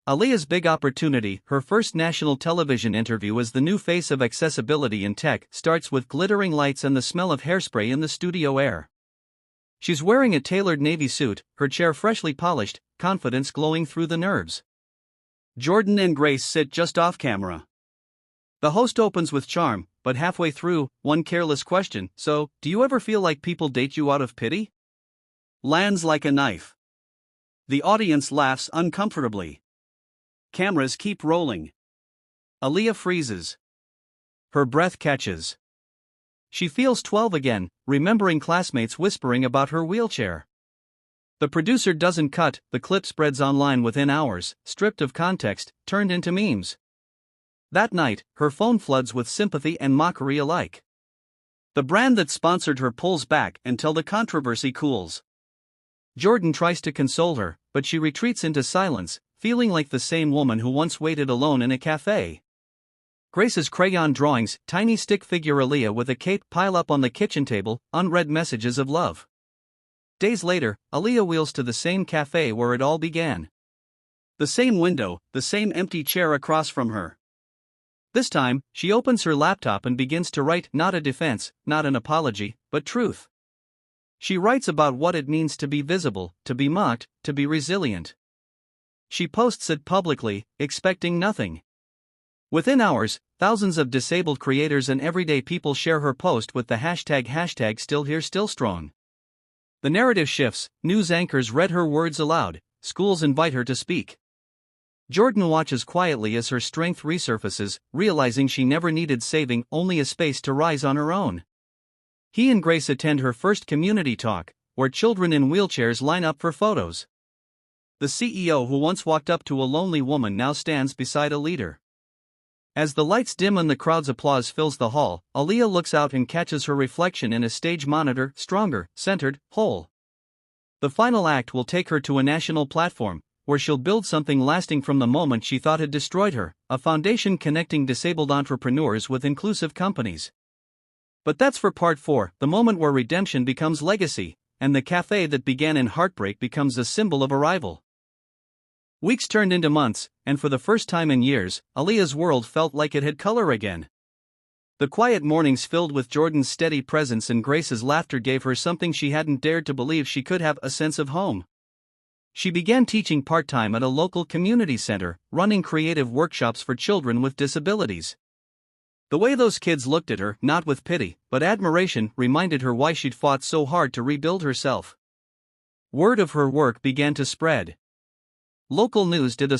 Aaliyah's big opportunity, her first national television interview as the new face of accessibility in tech, starts with glittering lights and the smell of hairspray in the studio air. She's wearing a tailored navy suit, her chair freshly polished, confidence glowing through the nerves. Jordan and Grace sit just off camera. The host opens with charm, but halfway through, one careless question: "So, do you ever feel like people date you out of pity?" lands like a knife. The audience laughs uncomfortably. Cameras keep rolling. Aaliyah freezes. Her breath catches. She feels 12 again, remembering classmates whispering about her wheelchair. The producer doesn't cut, the clip spreads online within hours, stripped of context, turned into memes. That night, her phone floods with sympathy and mockery alike. The brand that sponsored her pulls back until the controversy cools. Jordan tries to console her, but she retreats into silence, feeling like the same woman who once waited alone in a cafe. Grace's crayon drawings, tiny stick figure Aaliyah with a cape pile up on the kitchen table, unread messages of love. Days later, Aaliyah wheels to the same cafe where it all began. The same window, the same empty chair across from her. This time, she opens her laptop and begins to write, not a defense, not an apology, but truth. She writes about what it means to be visible, to be mocked, to be resilient. She posts it publicly, expecting nothing. Within hours, thousands of disabled creators and everyday people share her post with the hashtag #StillHereStillStrong. The narrative shifts, news anchors read her words aloud, schools invite her to speak. Jordan watches quietly as her strength resurfaces, realizing she never needed saving, only a space to rise on her own. He and Grace attend her first community talk, where children in wheelchairs line up for photos. The CEO who once walked up to a lonely woman now stands beside a leader. As the lights dim and the crowd's applause fills the hall, Aaliyah looks out and catches her reflection in a stage monitor, stronger, centered, whole. The final act will take her to a national platform, where she'll build something lasting from the moment she thought had destroyed her, a foundation connecting disabled entrepreneurs with inclusive companies. But that's for part 4, the moment where redemption becomes legacy, and the cafe that began in heartbreak becomes a symbol of arrival. Weeks turned into months, and for the first time in years, Aaliyah's world felt like it had color again. The quiet mornings filled with Jordan's steady presence and Grace's laughter gave her something she hadn't dared to believe she could have: a sense of home. She began teaching part-time at a local community center, running creative workshops for children with disabilities. The way those kids looked at her, not with pity, but admiration, reminded her why she'd fought so hard to rebuild herself. Word of her work began to spread. Local news did a